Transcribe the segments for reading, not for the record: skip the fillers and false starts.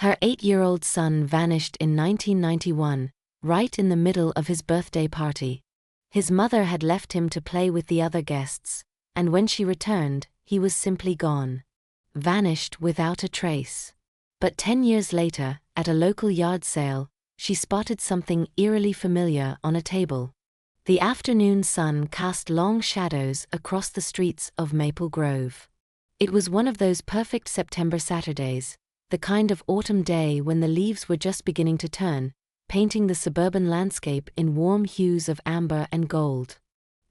Her 8-year-old son vanished in 1991, right in the middle of his birthday party. His mother had left him to play with the other guests, and when she returned, he was simply gone. Vanished without a trace. But 10 years later, at a local yard sale, she spotted something eerily familiar on a table. The afternoon sun cast long shadows across the streets of Maple Grove. It was one of those perfect September Saturdays, the kind of autumn day when the leaves were just beginning to turn, painting the suburban landscape in warm hues of amber and gold.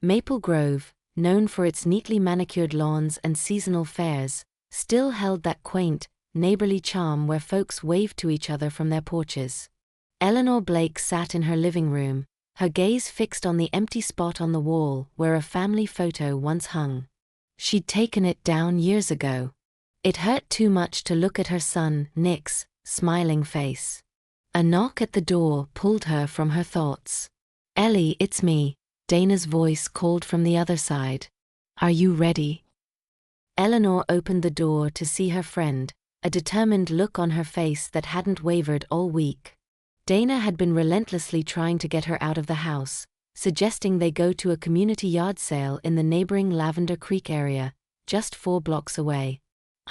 Maple Grove, known for its neatly manicured lawns and seasonal fairs, still held that quaint, neighborly charm where folks waved to each other from their porches. Eleanor Blake sat in her living room, her gaze fixed on the empty spot on the wall where a family photo once hung. She'd taken it down years ago. It hurt too much to look at her son, Nick's, smiling face. A knock at the door pulled her from her thoughts. "Ellie, it's me," Dana's voice called from the other side. "Are you ready?" Eleanor opened the door to see her friend, a determined look on her face that hadn't wavered all week. Dana had been relentlessly trying to get her out of the house, suggesting they go to a community yard sale in the neighboring Lavender Creek area, just 4 blocks away.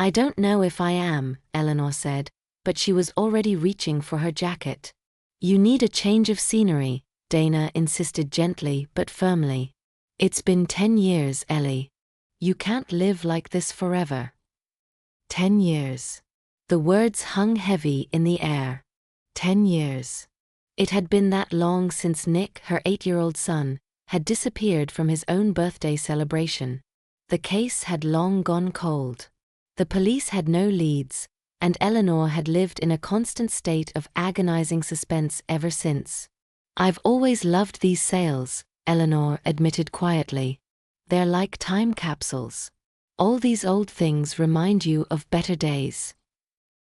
"I don't know if I am," Eleanor said, but she was already reaching for her jacket. "You need a change of scenery," Dana insisted gently but firmly. "It's been 10 years, Ellie. You can't live like this forever." 10 years. The words hung heavy in the air. 10 years. It had been that long since Nick, her 8-year-old son, had disappeared from his own birthday celebration. The case had long gone cold. The police had no leads, and Eleanor had lived in a constant state of agonizing suspense ever since. "I've always loved these sales," Eleanor admitted quietly. "They're like time capsules. All these old things remind you of better days."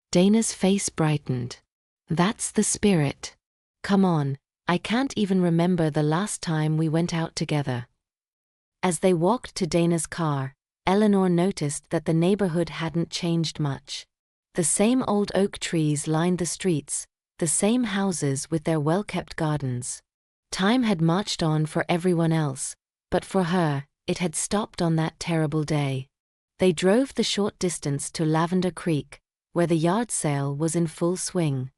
Dana's face brightened. "That's the spirit. Come on, I can't even remember the last time we went out together." As they walked to Dana's car, Eleanor noticed that the neighborhood hadn't changed much. The same old oak trees lined the streets, the same houses with their well-kept gardens. Time had marched on for everyone else, but for her, it had stopped on that terrible day. They drove the short distance to Lavender Creek, where the yard sale was in full swing.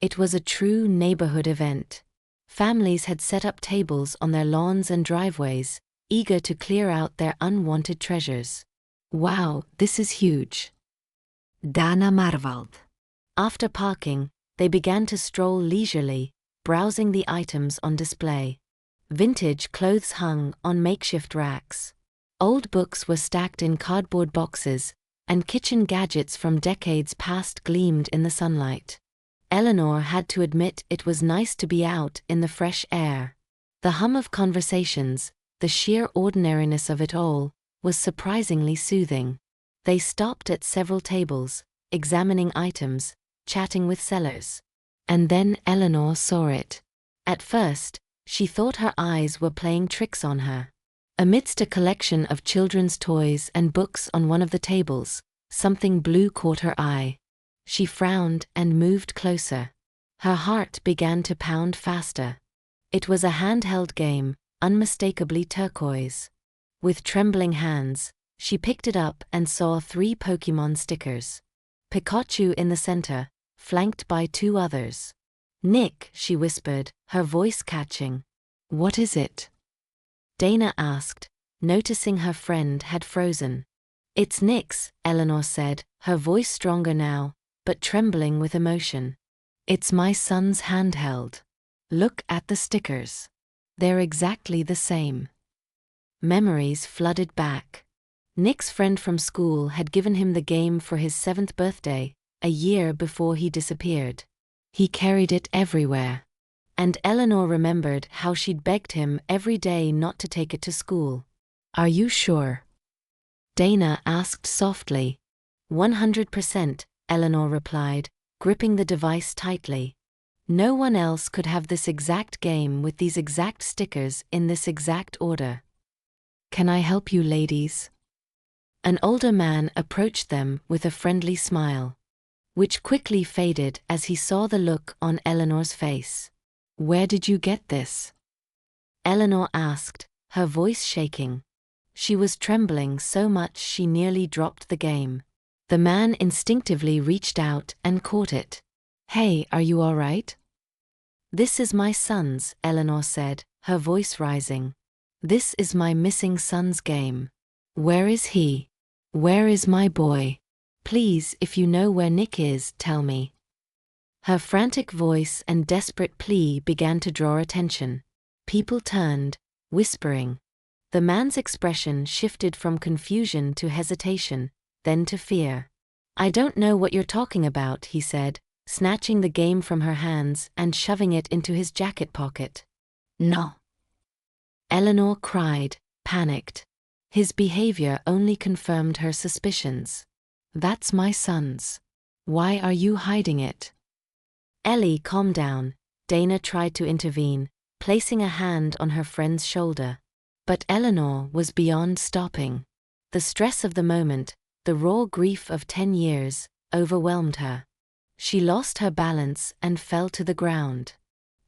It was a true neighborhood event. Families had set up tables on their lawns and driveways, eager to clear out their unwanted treasures. "Wow, this is huge." Dana marveled. After parking, they began to stroll leisurely, browsing the items on display. Vintage clothes hung on makeshift racks. Old books were stacked in cardboard boxes, and kitchen gadgets from decades past gleamed in the sunlight. Eleanor had to admit it was nice to be out in the fresh air. The hum of conversations, the sheer ordinariness of it all, was surprisingly soothing. They stopped at several tables, examining items, chatting with sellers. And then Eleanor saw it. At first, she thought her eyes were playing tricks on her. Amidst a collection of children's toys and books on one of the tables, something blue caught her eye. She frowned and moved closer. Her heart began to pound faster. It was a handheld game, unmistakably turquoise. With trembling hands, she picked it up and saw 3 Pokémon stickers. Pikachu in the center, flanked by 2 others. "Nick," she whispered, her voice catching. "What is it?" Dana asked, noticing her friend had frozen. "It's Nick's," Eleanor said, her voice stronger now, but trembling with emotion. "It's my son's handheld. Look at the stickers. They're exactly the same." Memories flooded back. Nick's friend from school had given him the game for his 7th birthday, a year before he disappeared. He carried it everywhere. And Eleanor remembered how she'd begged him every day not to take it to school. "Are you sure?" Dana asked softly. 100%, Eleanor replied, gripping the device tightly. No one else could have this exact game with these exact stickers in this exact order. "Can I help you, ladies?" An older man approached them with a friendly smile. which quickly faded as he saw the look on Eleanor's face. "Where did you get this?" Eleanor asked, her voice shaking. She was trembling so much she nearly dropped the game. The man instinctively reached out and caught it. "Hey, are you all right?" "This is my son's," Eleanor said, her voice rising. "This is my missing son's game. Where is he? Where is my boy? Please, if you know where Nick is, tell me." Her frantic voice and desperate plea began to draw attention. People turned, whispering. The man's expression shifted from confusion to hesitation, then to fear. "I don't know what you're talking about," he said, snatching the game from her hands and shoving it into his jacket pocket. "No!" Eleanor cried, panicked. His behavior only confirmed her suspicions. "That's my son's. Why are you hiding it?" "Ellie, calm down," Dana tried to intervene, placing a hand on her friend's shoulder. But Eleanor was beyond stopping. The stress of the moment, the raw grief of 10 years, overwhelmed her. She lost her balance and fell to the ground.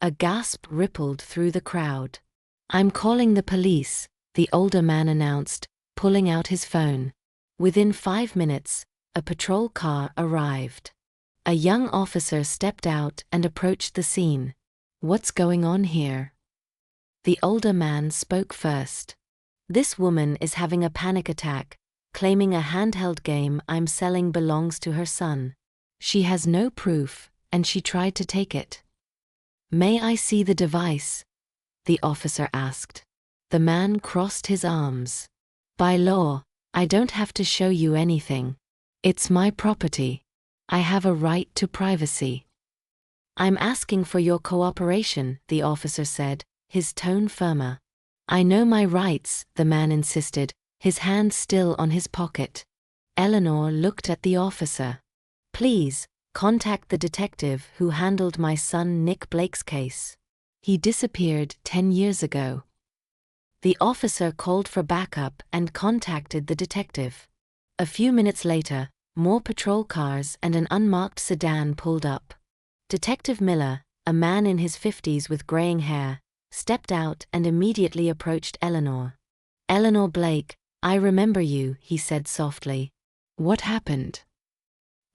A gasp rippled through the crowd. "I'm calling the police," the older man announced, pulling out his phone. Within 5 minutes, a patrol car arrived. A young officer stepped out and approached the scene. "What's going on here?" The older man spoke first. "This woman is having a panic attack, claiming a handheld game I'm selling belongs to her son. She has no proof, and she tried to take it." "May I see the device?" the officer asked. The man crossed his arms. "By law, I don't have to show you anything. It's my property. I have a right to privacy." "I'm asking for your cooperation," the officer said, his tone firmer. "I know my rights," the man insisted, his hand still on his pocket. Eleanor looked at the officer. "Please, contact the detective who handled my son Nick Blake's case. He disappeared 10 years ago." The officer called for backup and contacted the detective. A few minutes later, more patrol cars and an unmarked sedan pulled up. Detective Miller, a man in his 50s with graying hair, stepped out and immediately approached Eleanor. "Eleanor Blake, I remember you," he said softly. "What happened?"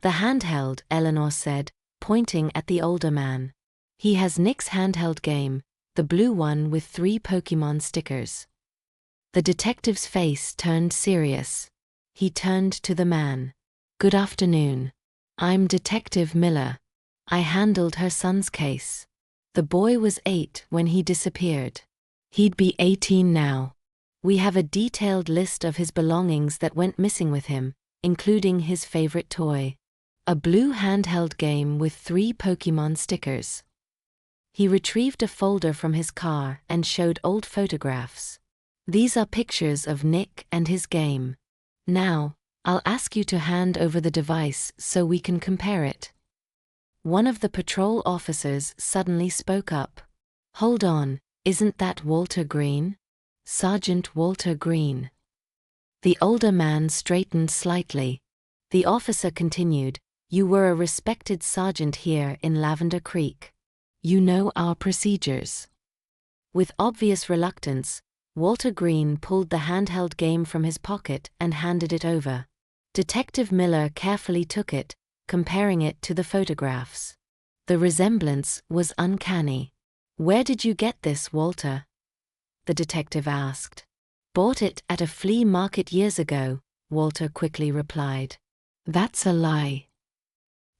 "The handheld," Eleanor said, pointing at the older man. "He has Nick's handheld game, the blue one with 3 Pokémon stickers." The detective's face turned serious. He turned to the man. "Good afternoon. I'm Detective Miller. I handled her son's case. The boy was 8 when he disappeared. He'd be 18 now. We have a detailed list of his belongings that went missing with him, including his favorite toy. A blue handheld game with 3 Pokémon stickers." He retrieved a folder from his car and showed old photographs. "These are pictures of Nick and his game. Now, I'll ask you to hand over the device so we can compare it." One of the patrol officers suddenly spoke up. "Hold on, isn't that Walter Green? Sergeant Walter Green." The older man straightened slightly. The officer continued, "You were a respected sergeant here in Lavender Creek. You know our procedures." With obvious reluctance, Walter Green pulled the handheld game from his pocket and handed it over. Detective Miller carefully took it, comparing it to the photographs. The resemblance was uncanny. "Where did you get this, Walter?" the detective asked. "Bought it at a flea market years ago," Walter quickly replied. "That's a lie,"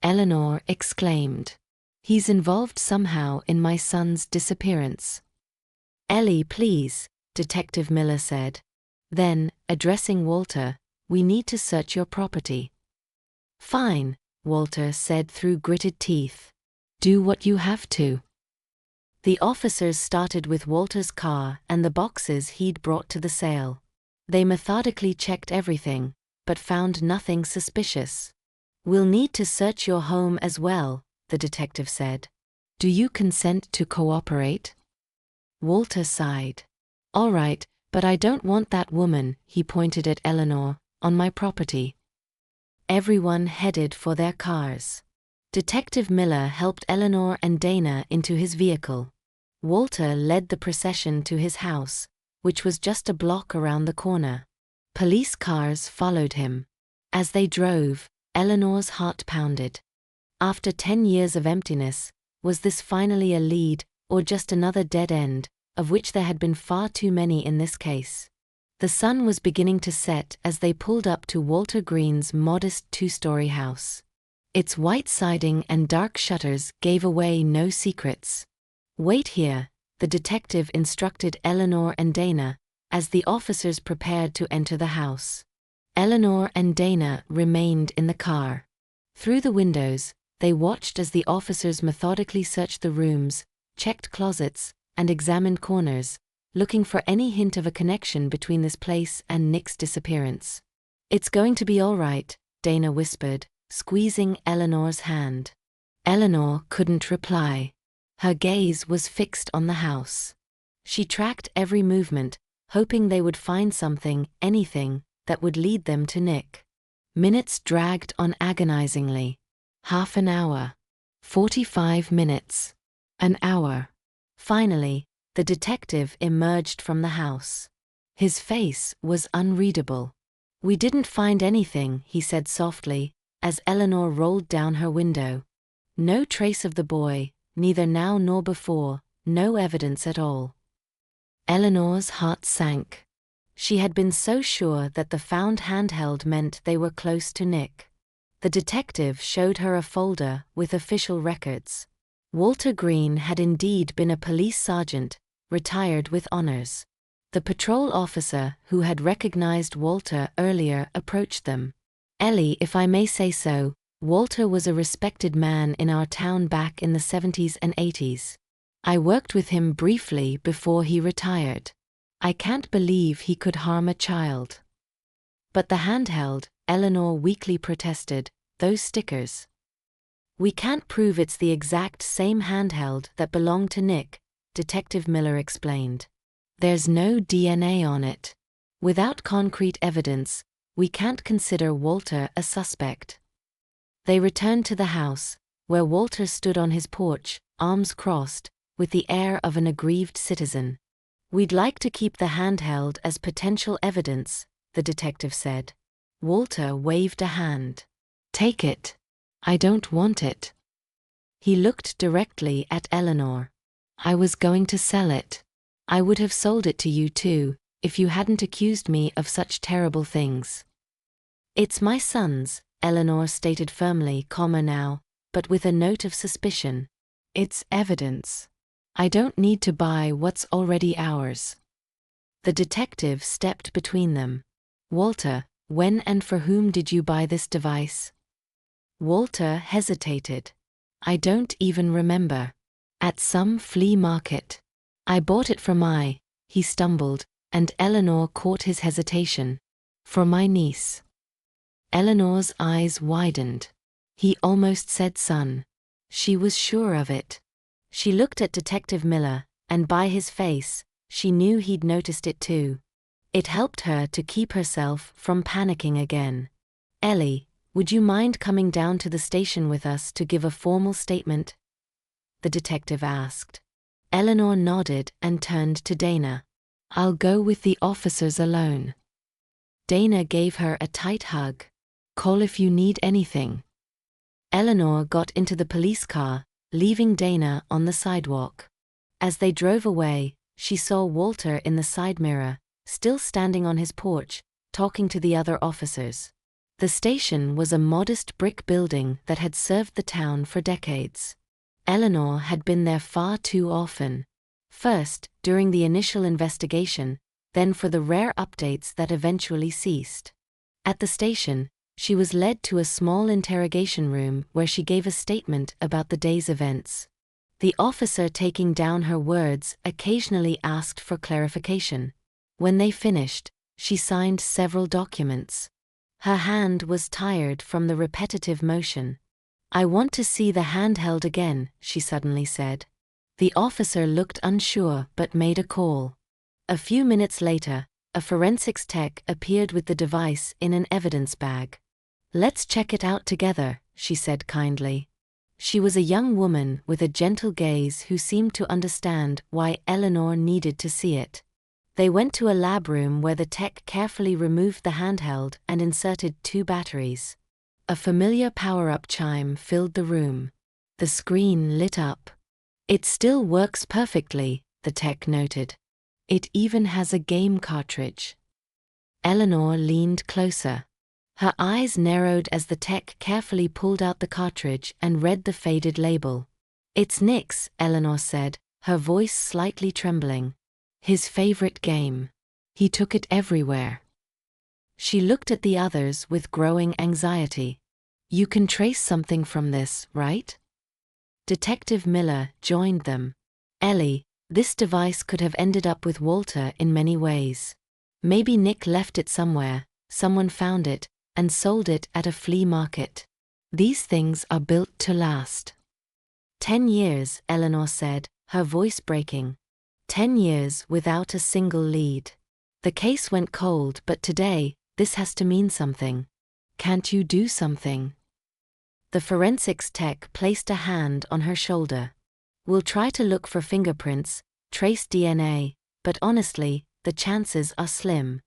Eleanor exclaimed. "He's involved somehow in my son's disappearance." "Ellie, please," Detective Miller said. Then, addressing Walter, "We need to search your property." "Fine," Walter said through gritted teeth. "Do what you have to." The officers started with Walter's car and the boxes he'd brought to the sale. They methodically checked everything, but found nothing suspicious. "We'll need to search your home as well," the detective said. "Do you consent to cooperate?" Walter sighed. "All right, but I don't want that woman," he pointed at Eleanor, "on my property." Everyone headed for their cars. Detective Miller helped Eleanor and Dana into his vehicle. Walter led the procession to his house, which was just a block around the corner. Police cars followed him. As they drove, Eleanor's heart pounded. After 10 years of emptiness, was this finally a lead, or just another dead end, of which there had been far too many in this case? The sun was beginning to set as they pulled up to Walter Green's modest 2-story house. Its white siding and dark shutters gave away no secrets. "Wait here," the detective instructed Eleanor and Dana, as the officers prepared to enter the house. Eleanor and Dana remained in the car. Through the windows, they watched as the officers methodically searched the rooms, checked closets, and examined corners, looking for any hint of a connection between this place and Nick's disappearance. "It's going to be all right," Dana whispered, squeezing Eleanor's hand. Eleanor couldn't reply. Her gaze was fixed on the house. She tracked every movement, hoping they would find something, anything, that would lead them to Nick. Minutes dragged on agonizingly. Half an hour. 45 minutes. An hour. Finally, the detective emerged from the house. His face was unreadable. "We didn't find anything," he said softly, as Eleanor rolled down her window. "No trace of the boy, neither now nor before, no evidence at all." Eleanor's heart sank. She had been so sure that the found handheld meant they were close to Nick. The detective showed her a folder with official records. Walter Green had indeed been a police sergeant, retired with honors. The patrol officer who had recognized Walter earlier approached them. "Ellie, if I may say so, Walter was a respected man in our town back in the 70s and 80s. I worked with him briefly before he retired. I can't believe he could harm a child." "But the handheld," Eleanor weakly protested, "those stickers." "We can't prove it's the exact same handheld that belonged to Nick," Detective Miller explained. "There's no DNA on it. Without concrete evidence, we can't consider Walter a suspect." They returned to the house, where Walter stood on his porch, arms crossed, with the air of an aggrieved citizen. "We'd like to keep the handheld as potential evidence," the detective said. Walter waved a hand. "Take it. I don't want it." He looked directly at Eleanor. "I was going to sell it. I would have sold it to you too, if you hadn't accused me of such terrible things." "It's my son's," Eleanor stated firmly, calmer now, but with a note of suspicion. "It's evidence. I don't need to buy what's already ours." The detective stepped between them. "Walter, when and for whom did you buy this device?" Walter hesitated. "I don't even remember. At some flea market. I bought it for he stumbled, and Eleanor caught his hesitation. "For my niece." Eleanor's eyes widened. He almost said son. She was sure of it. She looked at Detective Miller, and by his face, she knew he'd noticed it too. It helped her to keep herself from panicking again. "Ellie, would you mind coming down to the station with us to give a formal statement?" the detective asked. Eleanor nodded and turned to Dana. "I'll go with the officers alone." Dana gave her a tight hug. "Call if you need anything." Eleanor got into the police car, leaving Dana on the sidewalk. As they drove away, she saw Walter in the side mirror, still standing on his porch, talking to the other officers. The station was a modest brick building that had served the town for decades. Eleanor had been there far too often. First, during the initial investigation, then for the rare updates that eventually ceased. At the station, she was led to a small interrogation room where she gave a statement about the day's events. The officer taking down her words occasionally asked for clarification. When they finished, she signed several documents. Her hand was tired from the repetitive motion. "I want to see the handheld again," she suddenly said. The officer looked unsure but made a call. A few minutes later, a forensics tech appeared with the device in an evidence bag. "Let's check it out together," she said kindly. She was a young woman with a gentle gaze who seemed to understand why Eleanor needed to see it. They went to a lab room where the tech carefully removed the handheld and inserted 2 batteries. A familiar power-up chime filled the room. The screen lit up. "It still works perfectly," the tech noted. "It even has a game cartridge." Eleanor leaned closer. Her eyes narrowed as the tech carefully pulled out the cartridge and read the faded label. "It's Nick's," Eleanor said, her voice slightly trembling. "His favorite game. He took it everywhere." She looked at the others with growing anxiety. "You can trace something from this, right?" Detective Miller joined them. "Ellie, this device could have ended up with Walter in many ways. Maybe Nick left it somewhere, someone found it, and sold it at a flea market. These things are built to last." 10 years, Eleanor said, her voice breaking. 10 years without a single lead. The case went cold, but today, this has to mean something. Can't you do something? The forensics tech placed a hand on her shoulder. "We'll try to look for fingerprints, trace DNA, but honestly, the chances are slim.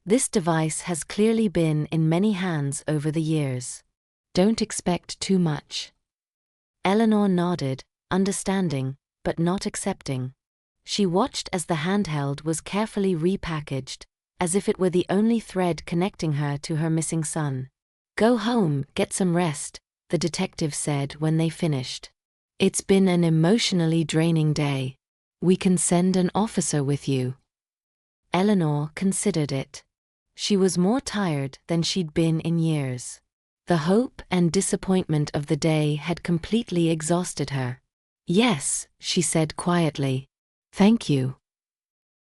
This device has clearly been in many hands over the years. Don't expect too much." Eleanor nodded, understanding, but not accepting. She watched as the handheld was carefully repackaged, as if it were the only thread connecting her to her missing son. "Go home, get some rest," the detective said when they finished. "It's been an emotionally draining day. We can send an officer with you." Eleanor considered it. She was more tired than she'd been in years. The hope and disappointment of the day had completely exhausted her. "Yes," she said quietly. "Thank you."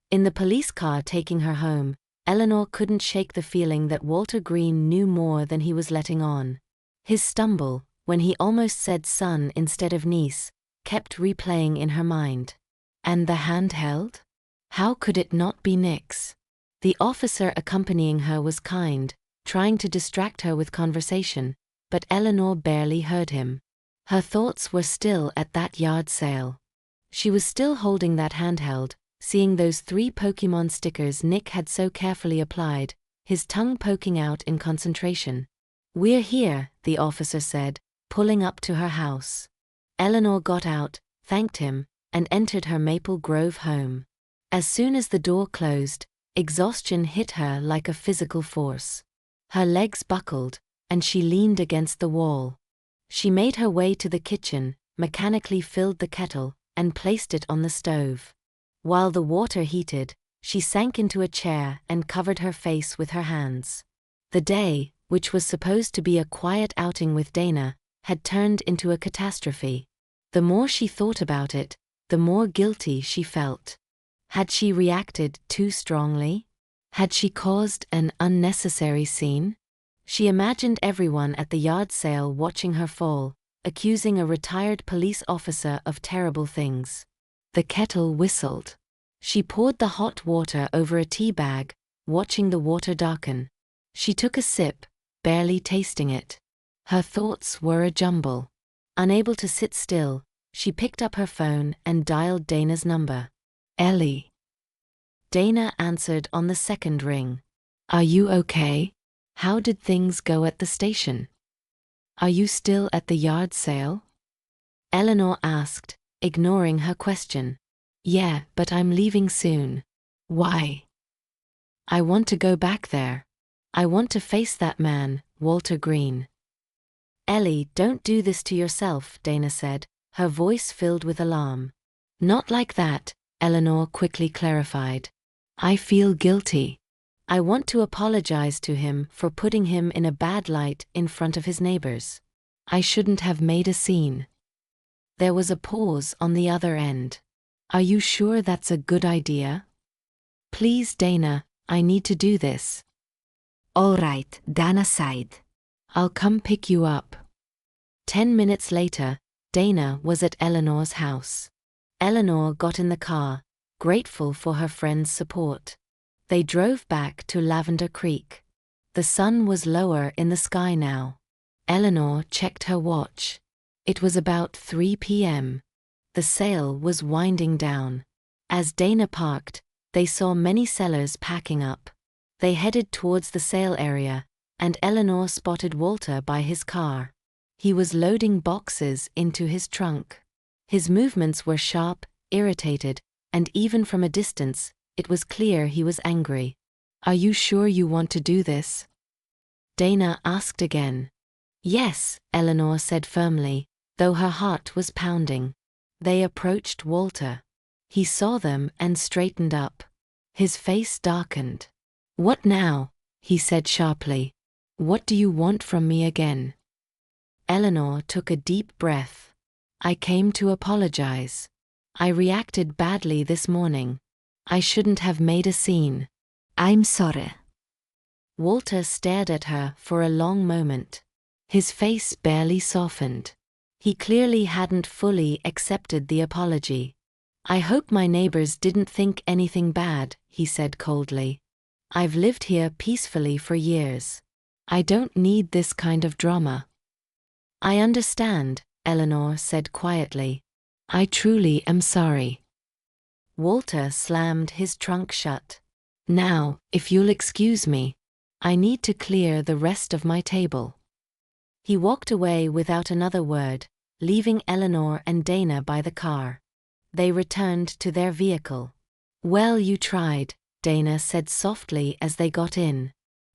In the police car taking her home, Eleanor couldn't shake the feeling that Walter Green knew more than he was letting on. His stumble, when he almost said son instead of niece, kept replaying in her mind. And the handheld? How could it not be Nick's? The officer accompanying her was kind, trying to distract her with conversation, but Eleanor barely heard him. Her thoughts were still at that yard sale. She was still holding that handheld, seeing those 3 Pokémon stickers Nick had so carefully applied, his tongue poking out in concentration. "We're here," the officer said, pulling up to her house. Eleanor got out, thanked him, and entered her Maple Grove home. As soon as the door closed, exhaustion hit her like a physical force. Her legs buckled, and she leaned against the wall. She made her way to the kitchen, mechanically filled the kettle, and placed it on the stove. While the water heated, she sank into a chair and covered her face with her hands. The day, which was supposed to be a quiet outing with Dana, had turned into a catastrophe. The more she thought about it, the more guilty she felt. Had she reacted too strongly? Had she caused an unnecessary scene? She imagined everyone at the yard sale watching her fall, accusing a retired police officer of terrible things. The kettle whistled. She poured the hot water over a tea bag, watching the water darken. She took a sip, barely tasting it. Her thoughts were a jumble. Unable to sit still, she picked up her phone and dialed Dana's number. "Ellie." Dana answered on the second ring. "Are you okay? How did things go at the station? Are you still at the yard sale?" Eleanor asked, ignoring her question. "Yeah, but I'm leaving soon." "Why?" "I want to go back there. I want to face that man, Walter Green." "Ellie, don't do this to yourself," Dana said, her voice filled with alarm. "Not like that," Eleanor quickly clarified. "I feel guilty. I want to apologize to him for putting him in a bad light in front of his neighbors. I shouldn't have made a scene." There was a pause on the other end. "Are you sure that's a good idea?" "Please, Dana, I need to do this." "All right," Dana sighed. "I'll come pick you up." 10 minutes later, Dana was at Eleanor's house. Eleanor got in the car, grateful for her friend's support. They drove back to Lavender Creek. The sun was lower in the sky now. Eleanor checked her watch. It was about 3 p.m. The sale was winding down. As Dana parked, they saw many sellers packing up. They headed towards the sale area, and Eleanor spotted Walter by his car. He was loading boxes into his trunk. His movements were sharp, irritated, and even from a distance, it was clear he was angry. "Are you sure you want to do this?" Dana asked again. "Yes," Eleanor said firmly, though her heart was pounding. They approached Walter. He saw them and straightened up. His face darkened. "What now?" he said sharply. "What do you want from me again?" Eleanor took a deep breath. "I came to apologize. I reacted badly this morning. I shouldn't have made a scene. I'm sorry." Walter stared at her for a long moment. His face barely softened. He clearly hadn't fully accepted the apology. "I hope my neighbors didn't think anything bad," he said coldly. "I've lived here peacefully for years. I don't need this kind of drama." "I understand," Eleanor said quietly. "I truly am sorry." Walter slammed his trunk shut. "Now, if you'll excuse me, I need to clear the rest of my table." He walked away without another word, leaving Eleanor and Dana by the car. They returned to their vehicle. "Well, you tried," Dana said softly as they got in.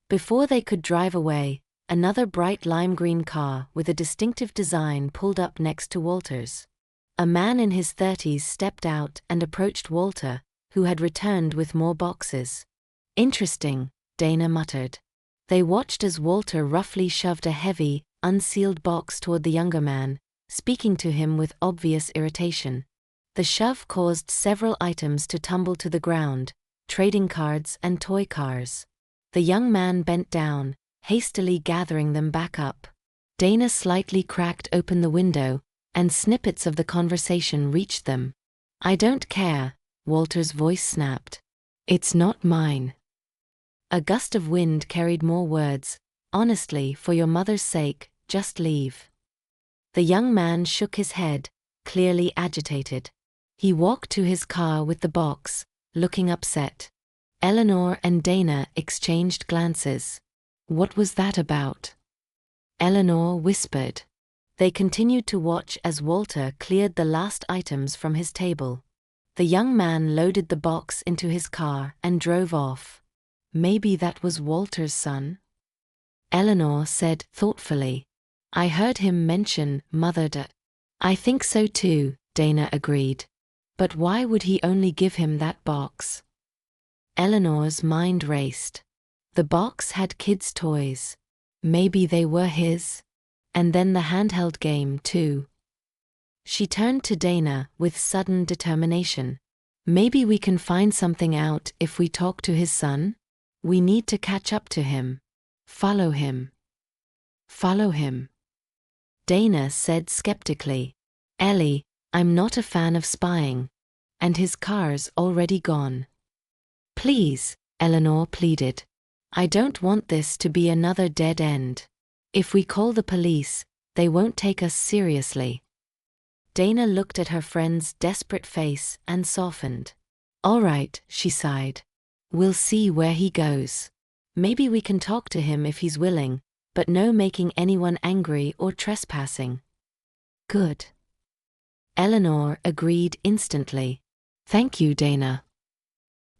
Before they could drive away, another bright lime green car with a distinctive design pulled up next to Walter's. A man in his 30s stepped out and approached Walter, who had returned with more boxes. "Interesting," Dana muttered. They watched as Walter roughly shoved a heavy, unsealed box toward the younger man, speaking to him with obvious irritation. The shove caused several items to tumble to the ground, trading cards and toy cars. The young man bent down, hastily gathering them back up. Dana slightly cracked open the window, and snippets of the conversation reached them. "I don't care," Walter's voice snapped. "It's not mine." A gust of wind carried more words. "Honestly, for your mother's sake, just leave." The young man shook his head, clearly agitated. He walked to his car with the box, looking upset. Eleanor and Dana exchanged glances. "What was that about?" Eleanor whispered. They continued to watch as Walter cleared the last items from his table. The young man loaded the box into his car and drove off. "Maybe that was Walter's son?" Eleanor said thoughtfully. "I heard him mention Mother Day." "I think so too," Dana agreed. "But why would he only give him that box?" Eleanor's mind raced. The box had kids' toys. Maybe they were his? And then the handheld game, too. She turned to Dana with sudden determination. "Maybe we can find something out if we talk to his son? We need to catch up to him. Follow him." "Follow him?" Dana said skeptically. "Ellie, I'm not a fan of spying. And his car's already gone." "Please," Eleanor pleaded. "I don't want this to be another dead end. If we call the police, they won't take us seriously." Dana looked at her friend's desperate face and softened. "All right," she sighed. "We'll see where he goes. Maybe we can talk to him if he's willing, but no making anyone angry or trespassing." "Good." Eleanor agreed instantly. "Thank you, Dana."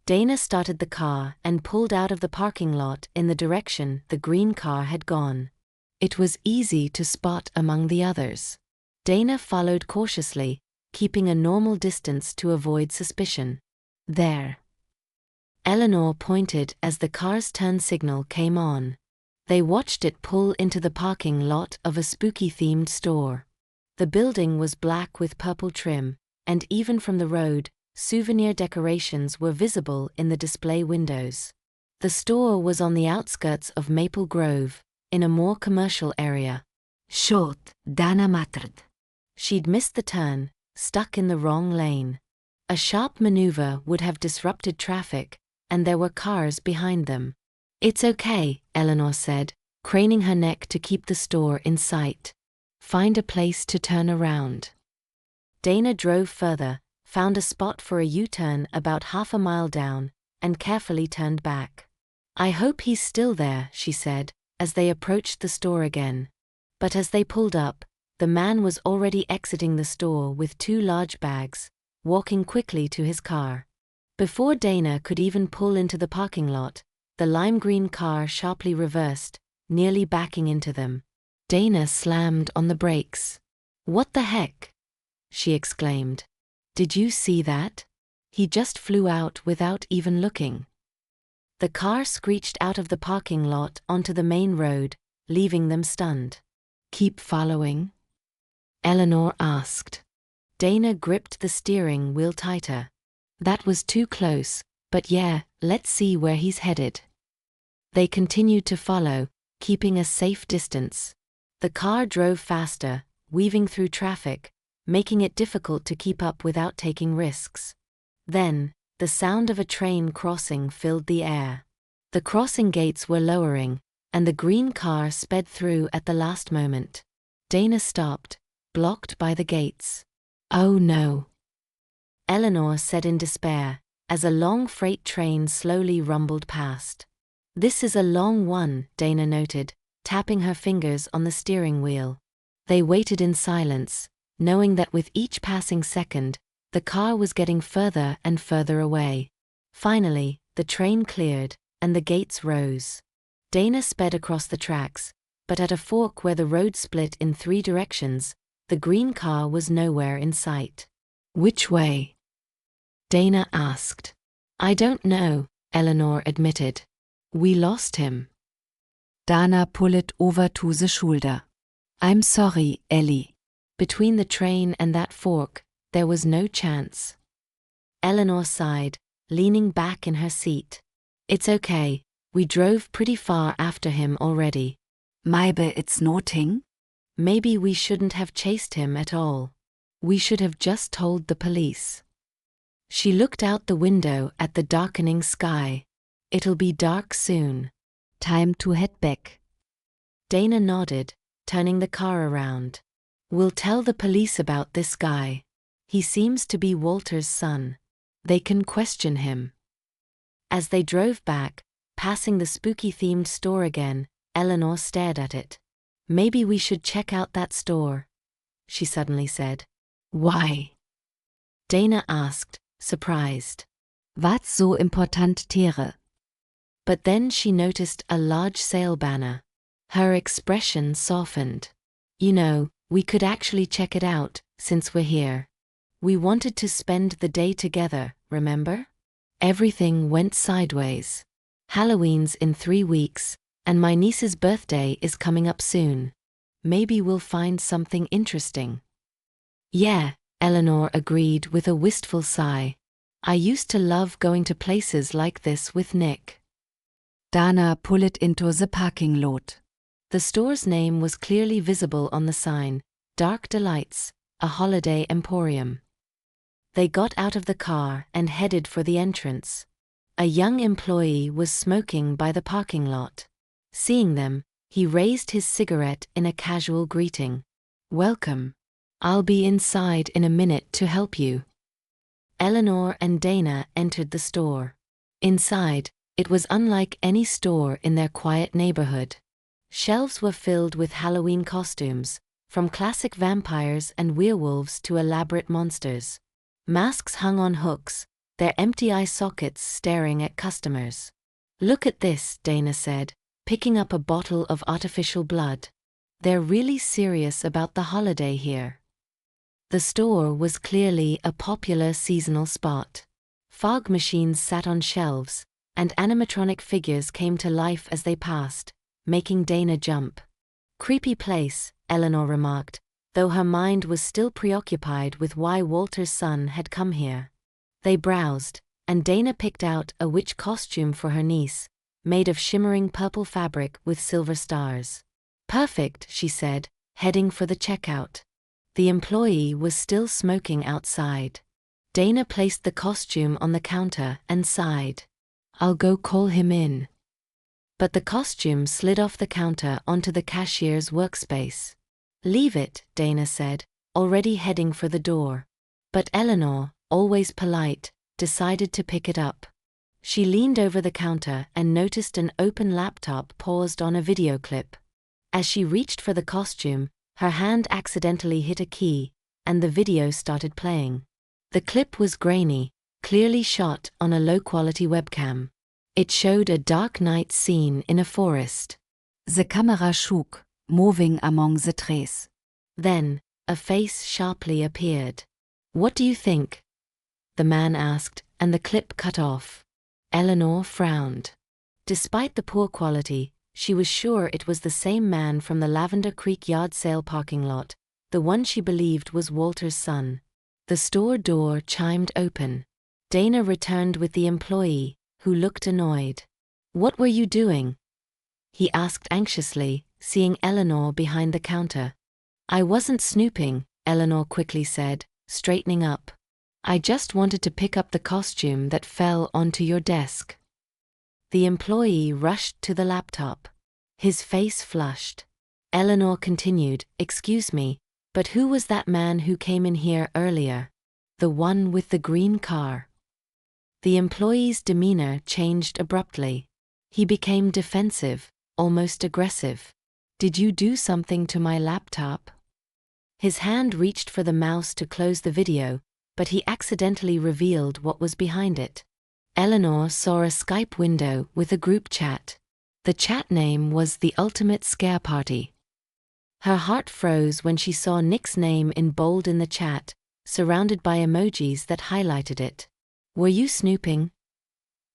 Dana started the car and pulled out of the parking lot in the direction the green car had gone. It was easy to spot among the others. Dana followed cautiously, keeping a normal distance to avoid suspicion. "There." Eleanor pointed as the car's turn signal came on. They watched it pull into the parking lot of a spooky-themed store. The building was black with purple trim, and even from the road, souvenir decorations were visible in the display windows. The store was on the outskirts of Maple Grove, in a more commercial area. "Short," Dana muttered. She'd missed the turn, stuck in the wrong lane. A sharp maneuver would have disrupted traffic, and there were cars behind them. "It's okay," Eleanor said, craning her neck to keep the store in sight. Find a place to turn around. Dana drove further, found a spot for a U-turn about half a mile down, and carefully turned back. I hope he's still there, she said, as they approached the store again. But as they pulled up, the man was already exiting the store with 2 large bags, walking quickly to his car. Before Dana could even pull into the parking lot, the lime green car sharply reversed, nearly backing into them. Dana slammed on the brakes. "What the heck?" she exclaimed. "Did you see that? He just flew out without even looking." The car screeched out of the parking lot onto the main road, leaving them stunned. "Keep following?" Eleanor asked. Dana gripped the steering wheel tighter. "That was too close, but yeah, let's see where he's headed." They continued to follow, keeping a safe distance. The car drove faster, weaving through traffic, making it difficult to keep up without taking risks. Then, the sound of a train crossing filled the air. The crossing gates were lowering, and the green car sped through at the last moment. Dana stopped, blocked by the gates. "Oh no," Eleanor said in despair, as a long freight train slowly rumbled past. "This is a long one," Dana noted, tapping her fingers on the steering wheel. They waited in silence, knowing that with each passing second, the car was getting further and further away. Finally, the train cleared, and the gates rose. Dana sped across the tracks, but at a fork where the road split in 3 directions, the green car was nowhere in sight. "Which way?" Dana asked. "I don't know," Eleanor admitted. "We lost him." Dana pulled over to the shoulder. "I'm sorry, Ellie." Between the train and that fork, there was no chance. Eleanor sighed, leaning back in her seat. "It's okay, we drove pretty far after him already." "Maybe it's nothing." "Maybe we shouldn't have chased him at all. We should have just told the police." She looked out the window at the darkening sky. "It'll be dark soon. Time to head back." Dana nodded, turning the car around. "We'll tell the police about this guy. He seems to be Walter's son. They can question him." As they drove back, passing the spooky-themed store again, Eleanor stared at it. "Maybe we should check out that store," she suddenly said. "Why?" Dana asked, surprised. "Was so important Tiere?" But then she noticed a large sale banner. Her expression softened. "You know, we could actually check it out, since we're here. We wanted to spend the day together, remember? Everything went sideways. Halloween's in 3 weeks, and my niece's birthday is coming up soon. Maybe we'll find something interesting." "Yeah," Eleanor agreed with a wistful sigh. "I used to love going to places like this with Nick." Dana pulled into the parking lot. The store's name was clearly visible on the sign, Dark Delights, a holiday emporium. They got out of the car and headed for the entrance. A young employee was smoking by the parking lot. Seeing them, he raised his cigarette in a casual greeting. "Welcome. I'll be inside in a minute to help you." Eleanor and Dana entered the store. Inside, it was unlike any store in their quiet neighborhood. Shelves were filled with Halloween costumes, from classic vampires and werewolves to elaborate monsters. Masks hung on hooks, their empty eye sockets staring at customers. "Look at this," Dana said, picking up a bottle of artificial blood. "They're really serious about the holiday here." The store was clearly a popular seasonal spot. Fog machines sat on shelves, and animatronic figures came to life as they passed, making Dana jump. "Creepy place," Eleanor remarked, though her mind was still preoccupied with why Walter's son had come here. They browsed, and Dana picked out a witch costume for her niece, made of shimmering purple fabric with silver stars. "Perfect," she said, heading for the checkout. The employee was still smoking outside. Dana placed the costume on the counter and sighed. "I'll go call him in." But the costume slid off the counter onto the cashier's workspace. Leave it, Dana said, already heading for the door. But Eleanor, always polite, decided to pick it up. She leaned over the counter and noticed an open laptop paused on a video clip. As she reached for the costume, her hand accidentally hit a key, and the video started playing. The clip was grainy, clearly shot on a low-quality webcam. It showed a dark night scene in a forest. The camera shook, moving among the trees. Then, a face sharply appeared. "What do you think?" the man asked, and the clip cut off. Eleanor frowned. Despite the poor quality, she was sure it was the same man from the Lavender Creek yard sale parking lot, the one she believed was Walter's son. The store door chimed open. Dana returned with the employee, who looked annoyed. "What were you doing?" he asked anxiously, seeing Eleanor behind the counter. "I wasn't snooping," Eleanor quickly said, straightening up. "I just wanted to pick up the costume that fell onto your desk." The employee rushed to the laptop. His face flushed. Eleanor continued, "Excuse me, but who was that man who came in here earlier? The one with the green car?" The employee's demeanor changed abruptly. He became defensive, almost aggressive. "Did you do something to my laptop?" His hand reached for the mouse to close the video, but he accidentally revealed what was behind it. Eleanor saw a Skype window with a group chat. The chat name was The Ultimate Scare Party. Her heart froze when she saw Nick's name in bold in the chat, surrounded by emojis that highlighted it. "Were you snooping?"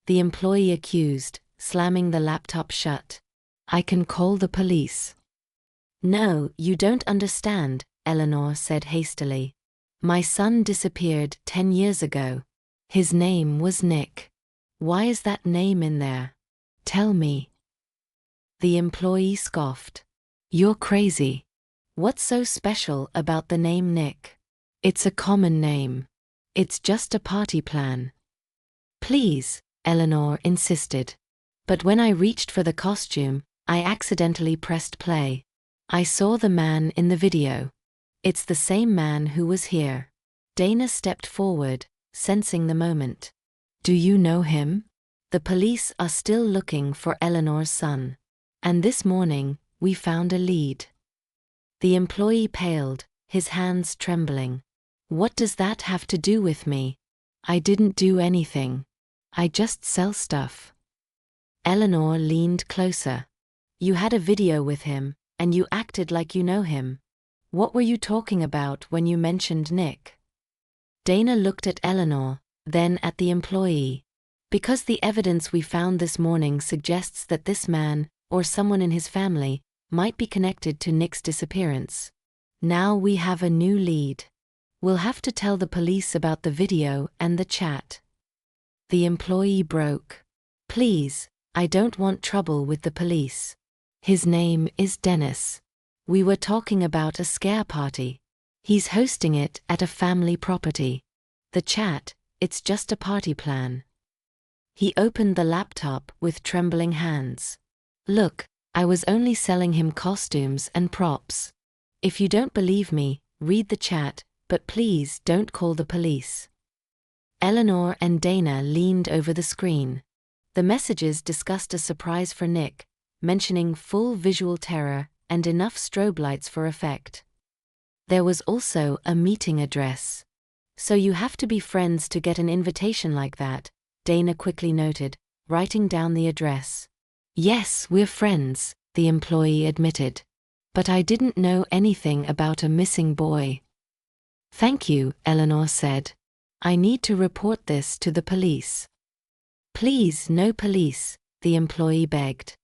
the employee accused, slamming the laptop shut. "I can call the police." "No, you don't understand," Eleanor said hastily. "My son disappeared 10 years ago. His name was Nick. Why is that name in there? Tell me." The employee scoffed. "You're crazy. What's so special about the name Nick? It's a common name. It's just a party plan." "Please," Eleanor insisted. "But when I reached for the costume, I accidentally pressed play. I saw the man in the video. It's the same man who was here." Dana stepped forward, sensing the moment. "Do you know him? The police are still looking for Eleanor's son. And this morning, we found a lead." The employee paled, his hands trembling. "What does that have to do with me? I didn't do anything. I just sell stuff." Eleanor leaned closer. "You had a video with him, and you acted like you know him. What were you talking about when you mentioned Nick?" Dana looked at Eleanor, then at the employee. "Because the evidence we found this morning suggests that this man, or someone in his family, might be connected to Nick's disappearance. Now we have a new lead. We'll have to tell the police about the video and the chat." The employee broke. "Please, I don't want trouble with the police. His name is Dennis. We were talking about a scare party. He's hosting it at a family property. The chat, it's just a party plan." He opened the laptop with trembling hands. "Look, I was only selling him costumes and props. If you don't believe me, read the chat, but please don't call the police." Eleanor and Dana leaned over the screen. The messages discussed a surprise for Nick, mentioning full visual terror and enough strobe lights for effect. There was also a meeting address. "So you have to be friends to get an invitation like that," Dana quickly noted, writing down the address. "Yes, we're friends," the employee admitted. "But I didn't know anything about a missing boy." "Thank you," Eleanor said. "I need to report this to the police." "Please, no police," the employee begged.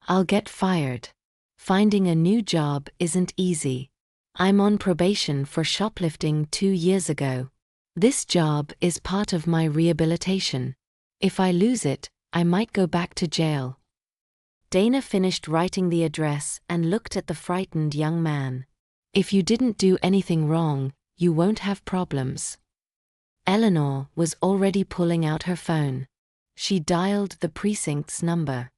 "I'll get fired. Finding a new job isn't easy. I'm on probation for shoplifting 2 years ago. This job is part of my rehabilitation. If I lose it, I might go back to jail." Dana finished writing the address and looked at the frightened young man. "If you didn't do anything wrong, you won't have problems." Eleanor was already pulling out her phone. She dialed the precinct's number.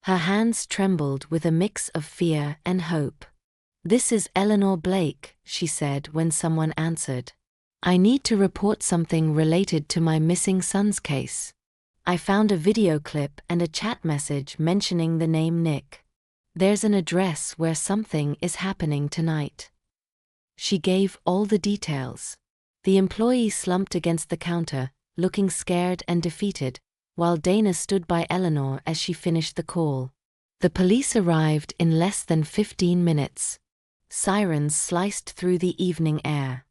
Her hands trembled with a mix of fear and hope. "This is Eleanor Blake," she said when someone answered. "I need to report something related to my missing son's case. I found a video clip and a chat message mentioning the name Nick. There's an address where something is happening tonight." She gave all the details. The employee slumped against the counter, looking scared and defeated, while Dana stood by Eleanor as she finished the call. The police arrived in less than 15 minutes. Sirens sliced through the evening air.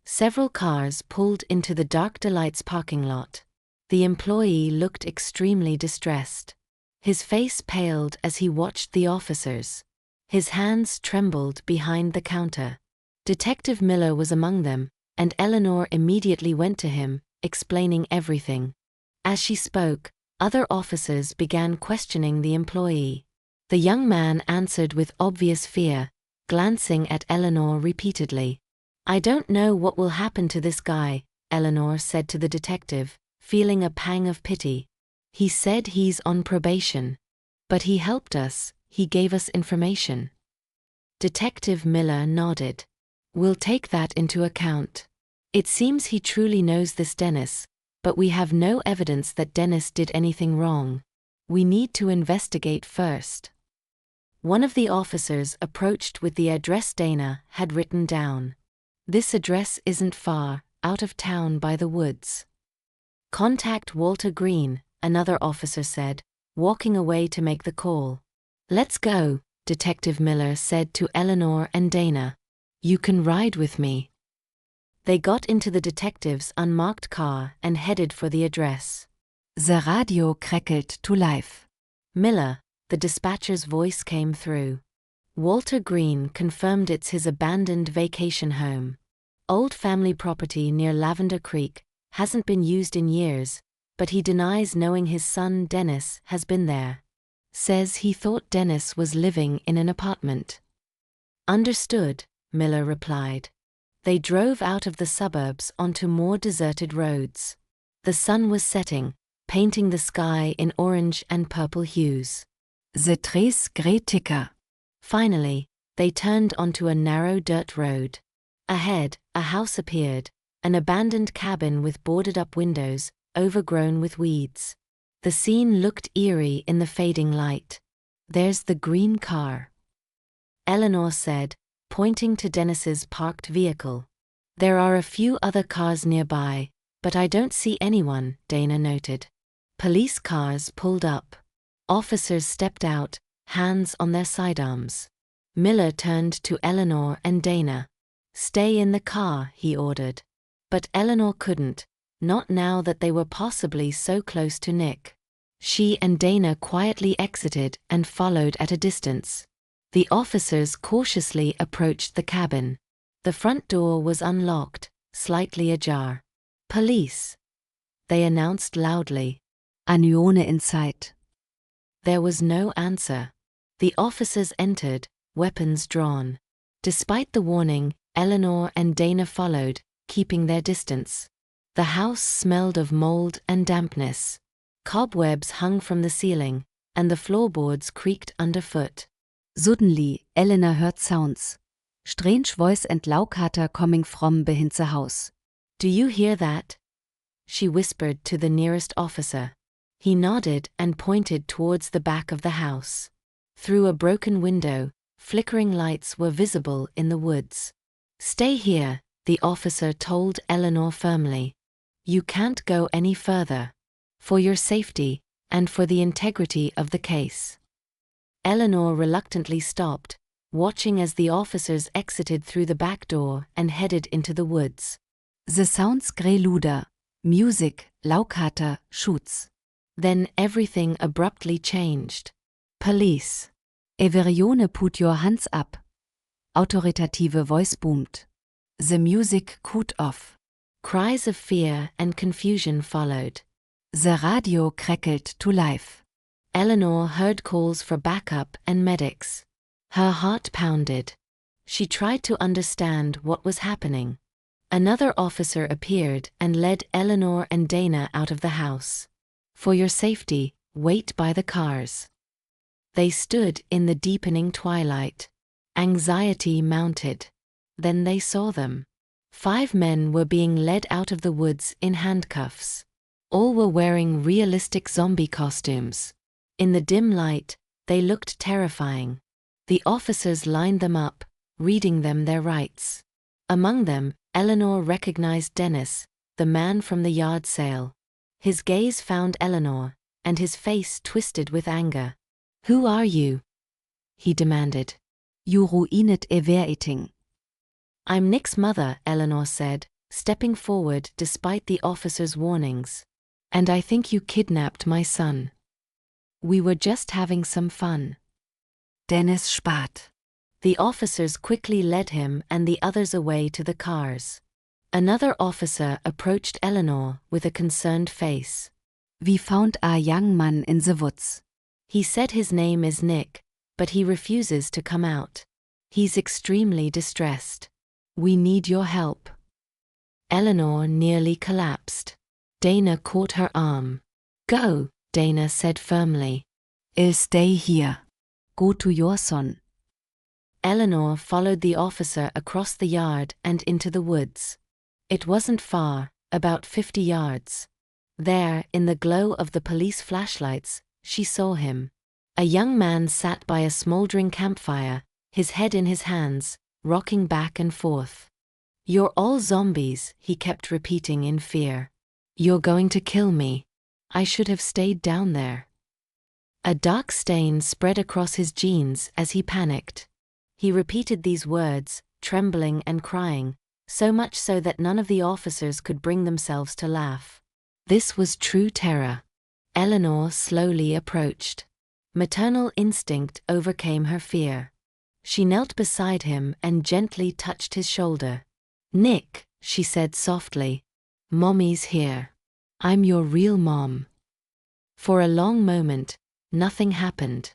Several cars pulled into the Dark Delights parking lot. The employee looked extremely distressed. His face paled as he watched the officers. His hands trembled behind the counter. Detective Miller was among them, and Eleanor immediately went to him, explaining everything. As she spoke, other officers began questioning the employee. The young man answered with obvious fear, glancing at Eleanor repeatedly. "I don't know what will happen to this guy," Eleanor said to the detective, feeling a pang of pity. "He said he's on probation. But he helped us, he gave us information." Detective Miller nodded. "We'll take that into account. It seems he truly knows this Dennis, but we have no evidence that Dennis did anything wrong. We need to investigate first." One of the officers approached with the address Dana had written down. "This address isn't far, out of town by the woods." "Contact Walter Green," another officer said, walking away to make the call. "Let's go," Detective Miller said to Eleanor and Dana. "You can ride with me." They got into the detective's unmarked car and headed for the address. The radio crackled to life. "Miller," the dispatcher's voice came through. "Walter Green confirmed it's his abandoned vacation home. Old family property near Lavender Creek, hasn't been used in years, but he denies knowing his son Dennis has been there. Says he thought Dennis was living in an apartment." "Understood," Miller replied. They drove out of the suburbs onto more deserted roads. The sun was setting, painting the sky in orange and purple hues. The tres grey ticker. Finally, they turned onto a narrow dirt road. Ahead, a house appeared, an abandoned cabin with boarded-up windows, overgrown with weeds. The scene looked eerie in the fading light. "There's the green car," Eleanor said, pointing to Dennis's parked vehicle. "There are a few other cars nearby, but I don't see anyone," Dana noted. Police cars pulled up. Officers stepped out, hands on their sidearms. Miller turned to Eleanor and Dana. "Stay in the car," he ordered. But Eleanor couldn't, not now that they were possibly so close to Nick. She and Dana quietly exited and followed at a distance. The officers cautiously approached the cabin. The front door was unlocked, slightly ajar. "Police," they announced loudly. Anione in sight. There was no answer. The officers entered, weapons drawn. Despite the warning, Eleanor and Dana followed, keeping their distance. The house smelled of mold and dampness. Cobwebs hung from the ceiling, and the floorboards creaked underfoot. Suddenly, Eleanor heard sounds. Strange voice and laughter coming from behind the house. "Do you hear that?" she whispered to the nearest officer. He nodded and pointed towards the back of the house. Through a broken window, flickering lights were visible in the woods. "Stay here," the officer told Eleanor firmly. "You can't go any further. For your safety, and for the integrity of the case." Eleanor reluctantly stopped, watching as the officers exited through the back door and headed into the woods. The sounds grew louder. Music, laughter, shoots. Then everything abruptly changed. "Police." "Everyone put your hands up." Autoritative voice boomed. The music cut off. Cries of fear and confusion followed. The radio crackled to life. Eleanor heard calls for backup and medics. Her heart pounded. She tried to understand what was happening. Another officer appeared and led Eleanor and Dana out of the house. "For your safety, wait by the cars." They stood in the deepening twilight. Anxiety mounted. Then they saw them. 5 men were being led out of the woods in handcuffs. All were wearing realistic zombie costumes. In the dim light, they looked terrifying. The officers lined them up, reading them their rights. Among them, Eleanor recognized Dennis, the man from the yard sale. His gaze found Eleanor, and his face twisted with anger. "Who are you?" he demanded. You ruinet everything. "I'm Nick's mother," Eleanor said, stepping forward despite the officer's warnings. "And I think you kidnapped my son. We were just having some fun." Dennis spat. The officers quickly led him and the others away to the cars. Another officer approached Eleanor with a concerned face. We found a young man in the woods. He said his name is Nick, but he refuses to come out. He's extremely distressed. We need your help. Eleanor nearly collapsed. Dana caught her arm. "Go," Dana said firmly. I'll stay here. Go to your son. Eleanor followed the officer across the yard and into the woods. It wasn't far, about 50 yards. There, in the glow of the police flashlights, she saw him. A young man sat by a smoldering campfire, his head in his hands, rocking back and forth. "You're all zombies," he kept repeating in fear. "You're going to kill me. I should have stayed down there." A dark stain spread across his jeans as he panicked. He repeated these words, trembling and crying, so much so that none of the officers could bring themselves to laugh. This was true terror. Eleanor slowly approached. Maternal instinct overcame her fear. She knelt beside him and gently touched his shoulder. "Nick," she said softly, "Mommy's here. I'm your real mom." For a long moment, nothing happened.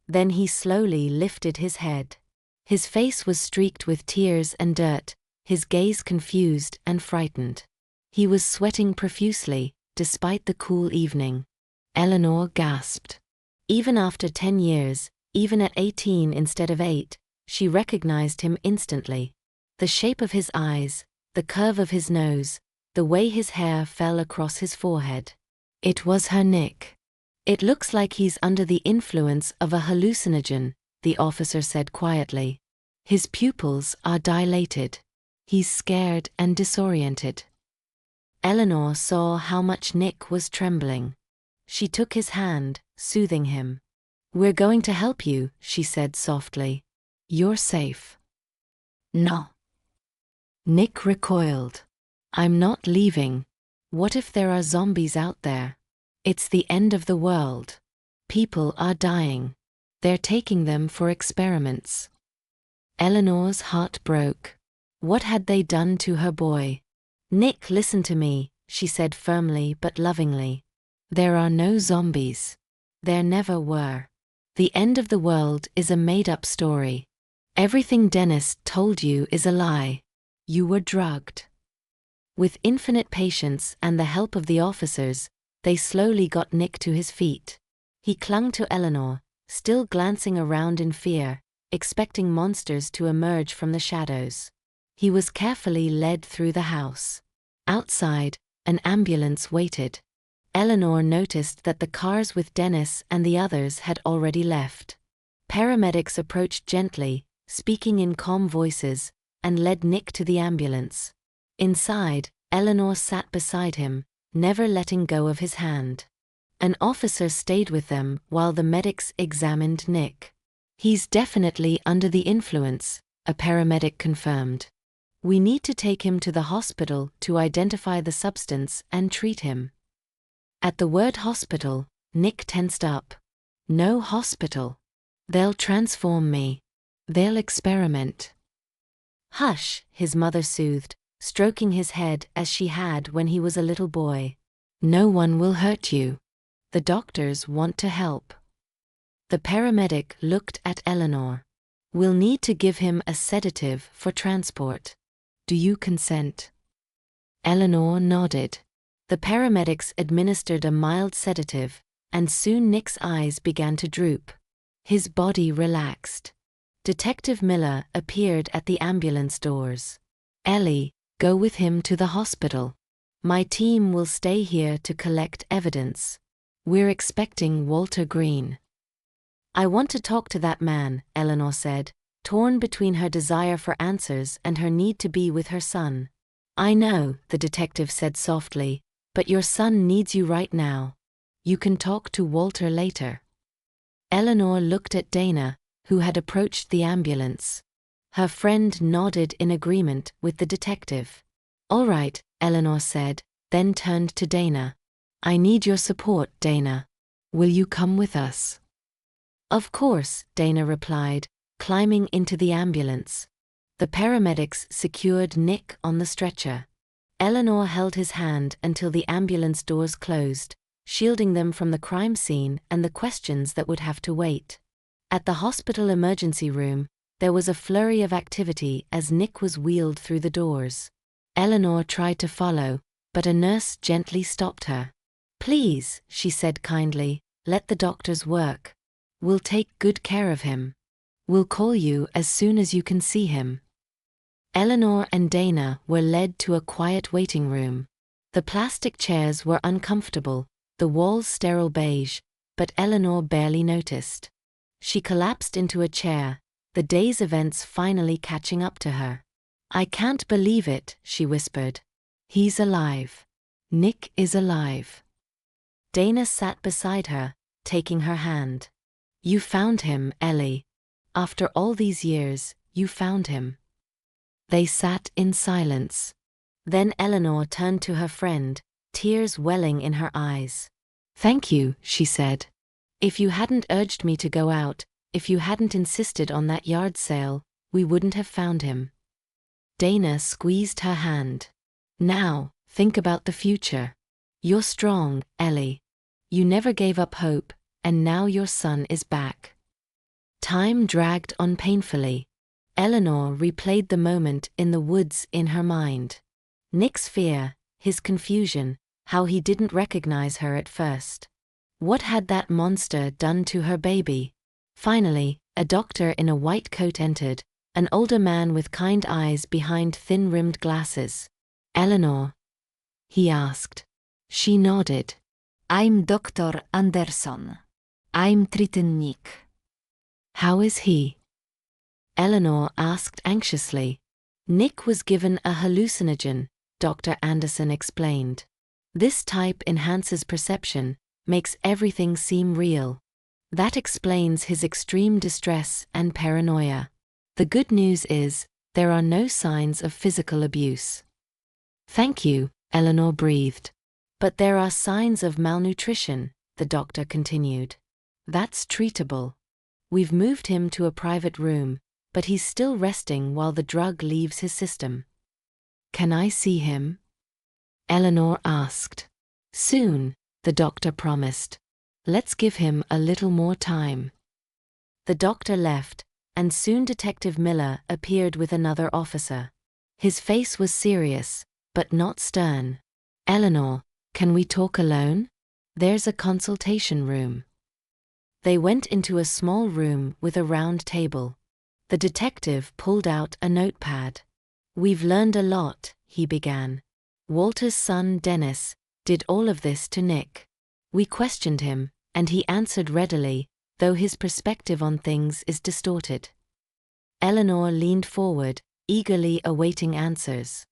Then he slowly lifted his head. His face was streaked with tears and dirt, his gaze confused and frightened. He was sweating profusely, despite the cool evening. Eleanor gasped. Even after 10 years, even at 18 instead of 8, she recognized him instantly. The shape of his eyes, the curve of his nose, the way his hair fell across his forehead. It was her Nick. "It looks like he's under the influence of a hallucinogen," the officer said quietly. "His pupils are dilated. He's scared and disoriented." Eleanor saw how much Nick was trembling. She took his hand, soothing him. "We're going to help you," she said softly. "You're safe." No. Nick recoiled. "I'm not leaving. What if there are zombies out there? It's the end of the world. People are dying. They're taking them for experiments." Eleanor's heart broke. What had they done to her boy? "Nick, listen to me," she said firmly but lovingly. "There are no zombies. There never were. The end of the world is a made-up story. Everything Dennis told you is a lie. You were drugged." With infinite patience and the help of the officers, they slowly got Nick to his feet. He clung to Eleanor, still glancing around in fear, expecting monsters to emerge from the shadows. He was carefully led through the house. Outside, an ambulance waited. Eleanor noticed that the cars with Dennis and the others had already left. Paramedics approached gently, speaking in calm voices, and led Nick to the ambulance. Inside, Eleanor sat beside him, never letting go of his hand. An officer stayed with them while the medics examined Nick. "He's definitely under the influence," a paramedic confirmed. "We need to take him to the hospital to identify the substance and treat him." At the word hospital, Nick tensed up. "No hospital. They'll transform me. They'll experiment." "Hush," his mother soothed, stroking his head as she had when he was a little boy. "No one will hurt you. The doctors want to help." The paramedic looked at Eleanor. "We'll need to give him a sedative for transport. Do you consent?" Eleanor nodded. The paramedics administered a mild sedative, and soon Nick's eyes began to droop. His body relaxed. Detective Miller appeared at the ambulance doors. "Ellie, go with him to the hospital. My team will stay here to collect evidence. We're expecting Walter Green." "I want to talk to that man," Eleanor said, torn between her desire for answers and her need to be with her son. "I know," the detective said softly, "but your son needs you right now. You can talk to Walter later." Eleanor looked at Dana, who had approached the ambulance. Her friend nodded in agreement with the detective. "All right," Eleanor said, then turned to Dana. "I need your support, Dana. Will you come with us?" "Of course," Dana replied, climbing into the ambulance. The paramedics secured Nick on the stretcher. Eleanor held his hand until the ambulance doors closed, shielding them from the crime scene and the questions that would have to wait. At the hospital emergency room, there was a flurry of activity as Nick was wheeled through the doors. Eleanor tried to follow, but a nurse gently stopped her. "Please," she said kindly, "let the doctors work. We'll take good care of him. We'll call you as soon as you can see him." Eleanor and Dana were led to a quiet waiting room. The plastic chairs were uncomfortable, the walls sterile beige, but Eleanor barely noticed. She collapsed into a chair, the day's events finally catching up to her. "I can't believe it," she whispered. "He's alive. Nick is alive." Dana sat beside her, taking her hand. "You found him, Ellie. After all these years, you found him." They sat in silence. Then Eleanor turned to her friend, tears welling in her eyes. "Thank you," she said. "If you hadn't urged me to go out, if you hadn't insisted on that yard sale, we wouldn't have found him." Dana squeezed her hand. "Now, think about the future. You're strong, Ellie. You never gave up hope, and now your son is back." Time dragged on painfully. Eleanor replayed the moment in the woods in her mind. Nick's fear, his confusion, how he didn't recognize her at first. What had that monster done to her baby? Finally, a doctor in a white coat entered, an older man with kind eyes behind thin-rimmed glasses. "Eleanor?" he asked. She nodded. "I'm Dr. Anderson. I'm treating Nick." "How is he?" Eleanor asked anxiously. "Nick was given a hallucinogen," Dr. Anderson explained. "This type enhances perception, makes everything seem real. That explains his extreme distress and paranoia. The good news is, there are no signs of physical abuse." "Thank you," Eleanor breathed. "But there are signs of malnutrition," the doctor continued. "That's treatable. We've moved him to a private room, but he's still resting while the drug leaves his system." "Can I see him?" Eleanor asked. "Soon," the doctor promised. "Let's give him a little more time." The doctor left, and soon Detective Miller appeared with another officer. His face was serious, but not stern. "Eleanor, can we talk alone? There's a consultation room." They went into a small room with a round table. The detective pulled out a notepad. "We've learned a lot," he began. "Walter's son, Dennis, did all of this to Nick. We questioned him, and he answered readily, though his perspective on things is distorted." Eleanor leaned forward, eagerly awaiting answers.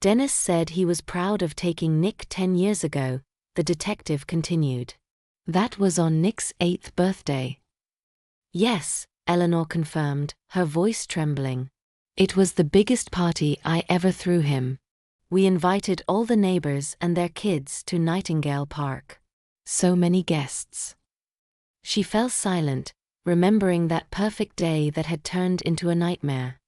"Dennis said he was proud of taking Nick 10 years ago," the detective continued. "That was on Nick's 8th birthday." "Yes," Eleanor confirmed, her voice trembling. "It was the biggest party I ever threw him. We invited all the neighbors and their kids to Nightingale Park. So many guests." She fell silent, remembering that perfect day that had turned into a nightmare.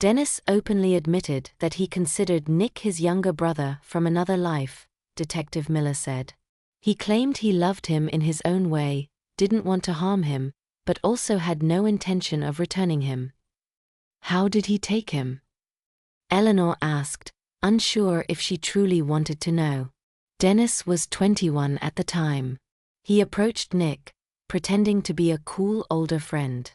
"Dennis openly admitted that he considered Nick his younger brother from another life," Detective Miller said. "He claimed he loved him in his own way, didn't want to harm him, but also had no intention of returning him." "How did he take him?" Eleanor asked, unsure if she truly wanted to know. Dennis was 21 at the time. He approached Nick, pretending to be a cool older friend.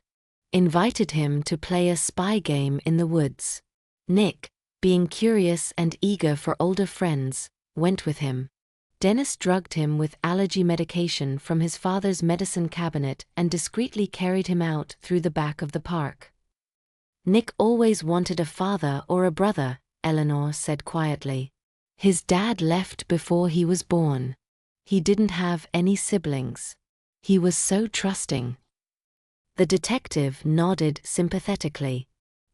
invited him to play a spy game in the woods. Nick, being curious and eager for older friends, went with him. Dennis drugged him with allergy medication from his father's medicine cabinet and discreetly carried him out through the back of the park. Nick always wanted a father or a brother, Eleanor said quietly. His dad left before he was born. He didn't have any siblings. He was so trusting. The detective nodded sympathetically.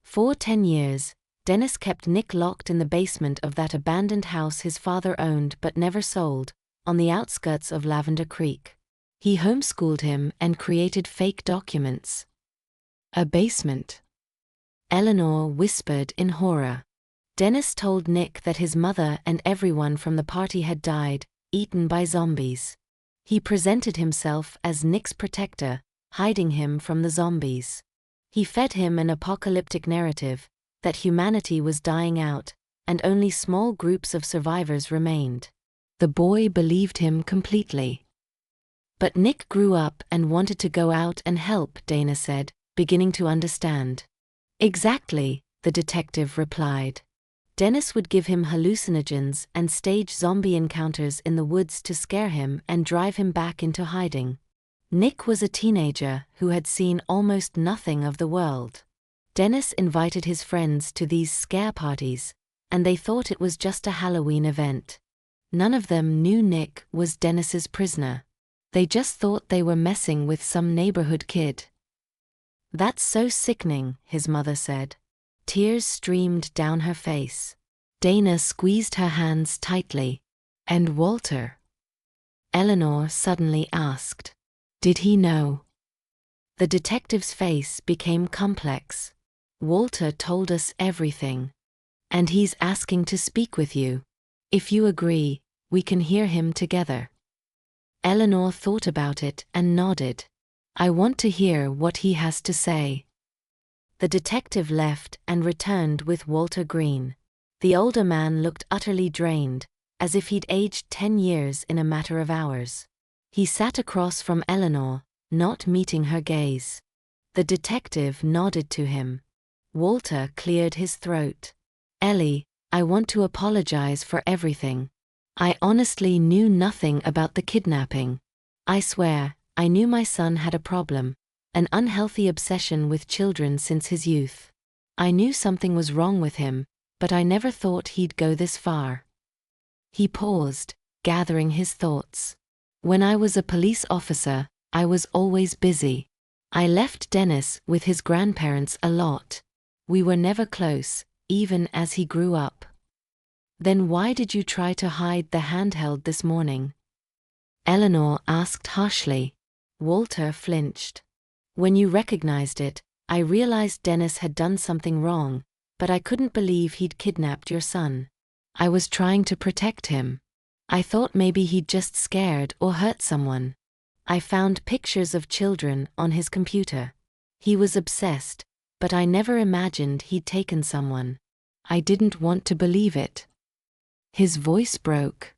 For 10 years, Dennis kept Nick locked in the basement of that abandoned house his father owned but never sold, on the outskirts of Lavender Creek. He homeschooled him and created fake documents. A basement? Eleanor whispered in horror. Dennis told Nick that his mother and everyone from the party had died, eaten by zombies. He presented himself as Nick's protector, hiding him from the zombies. He fed him an apocalyptic narrative that humanity was dying out, and only small groups of survivors remained. The boy believed him completely. But Nick grew up and wanted to go out and help, Dana said, beginning to understand. Exactly, the detective replied. Dennis would give him hallucinogens and stage zombie encounters in the woods to scare him and drive him back into hiding. Nick was a teenager who had seen almost nothing of the world. Dennis invited his friends to these scare parties, and they thought it was just a Halloween event. None of them knew Nick was Dennis's prisoner. They just thought they were messing with some neighborhood kid. That's so sickening, his mother said. Tears streamed down her face. Dana squeezed her hands tightly. And Walter? Eleanor suddenly asked. Did he know? The detective's face became complex. Walter told us everything. And he's asking to speak with you. If you agree, we can hear him together. Eleanor thought about it and nodded. I want to hear what he has to say. The detective left and returned with Walter Green. The older man looked utterly drained, as if he'd aged 10 years in a matter of hours. He sat across from Eleanor, not meeting her gaze. The detective nodded to him. Walter cleared his throat. Ellie, I want to apologize for everything. I honestly knew nothing about the kidnapping. I swear, I knew my son had a problem, an unhealthy obsession with children since his youth. I knew something was wrong with him, but I never thought he'd go this far. He paused, gathering his thoughts. When I was a police officer, I was always busy. I left Dennis with his grandparents a lot. We were never close, even as he grew up. Then why did you try to hide the handheld this morning? Eleanor asked harshly. Walter flinched. When you recognized it, I realized Dennis had done something wrong, but I couldn't believe he'd kidnapped your son. I was trying to protect him. I thought maybe he'd just scared or hurt someone. I found pictures of children on his computer. He was obsessed, but I never imagined he'd taken someone. I didn't want to believe it. His voice broke.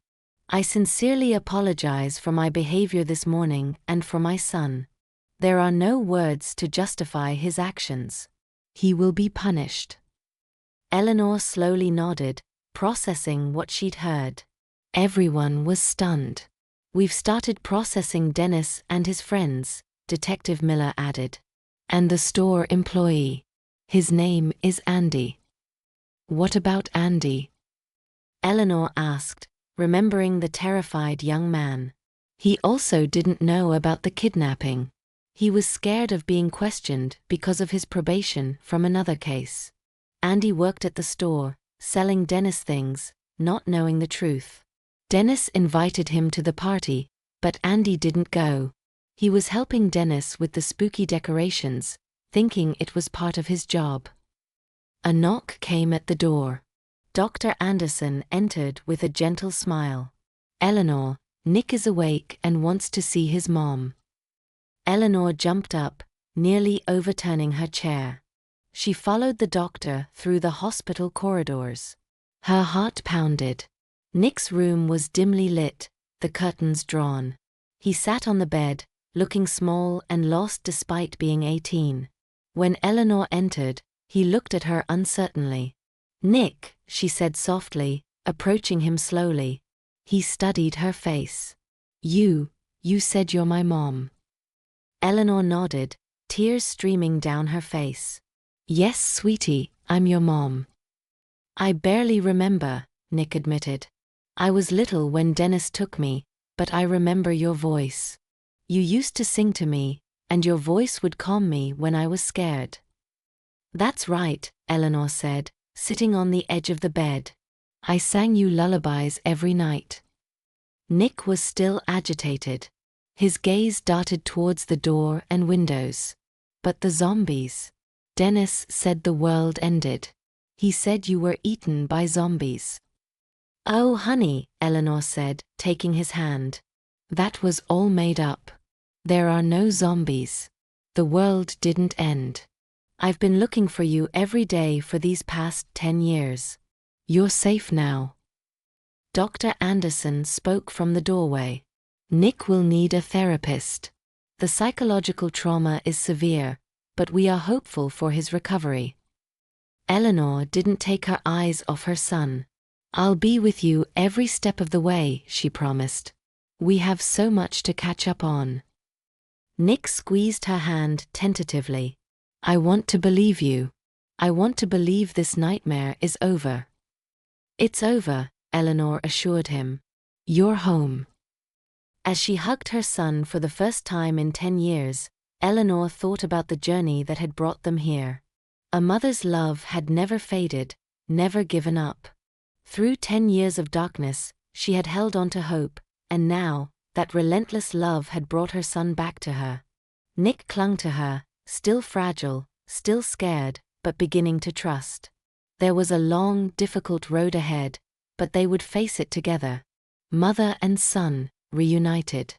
I sincerely apologize for my behavior this morning and for my son. There are no words to justify his actions. He will be punished. Eleanor slowly nodded, processing what she'd heard. Everyone was stunned. We've started processing Dennis and his friends, Detective Miller added. And the store employee. His name is Andy. What about Andy? Eleanor asked, remembering the terrified young man. He also didn't know about the kidnapping. He was scared of being questioned because of his probation from another case. Andy worked at the store, selling Dennis things, not knowing the truth. Dennis invited him to the party, but Andy didn't go. He was helping Dennis with the spooky decorations, thinking it was part of his job. A knock came at the door. Dr. Anderson entered with a gentle smile. Eleanor, Nick is awake and wants to see his mom. Eleanor jumped up, nearly overturning her chair. She followed the doctor through the hospital corridors. Her heart pounded. Nick's room was dimly lit, the curtains drawn. He sat on the bed, looking small and lost despite being 18. When Eleanor entered, he looked at her uncertainly. "Nick," she said softly, approaching him slowly. He studied her face. You said you're my mom." Eleanor nodded, tears streaming down her face. "Yes, sweetie, I'm your mom." "I barely remember," Nick admitted. "I was little when Dennis took me, but I remember your voice. You used to sing to me, and your voice would calm me when I was scared." "That's right," Eleanor said, sitting on the edge of the bed. "I sang you lullabies every night." Nick was still agitated. His gaze darted towards the door and windows. "But the zombies. Dennis said the world ended. He said you were eaten by zombies." "Oh, honey," Eleanor said, taking his hand. "That was all made up. There are no zombies. The world didn't end. I've been looking for you every day for these past 10 years. You're safe now." Dr. Anderson spoke from the doorway. "Nick will need a therapist. The psychological trauma is severe, but we are hopeful for his recovery." Eleanor didn't take her eyes off her son. "I'll be with you every step of the way," she promised. "We have so much to catch up on." Nick squeezed her hand tentatively. "I want to believe you. I want to believe this nightmare is over." "It's over," Eleanor assured him. "You're home." As she hugged her son for the first time in 10 years, Eleanor thought about the journey that had brought them here. A mother's love had never faded, never given up. Through 10 years of darkness, she had held on to hope, and now, that relentless love had brought her son back to her. Nick clung to her, still fragile, still scared, but beginning to trust. There was a long, difficult road ahead, but they would face it together. Mother and son, reunited.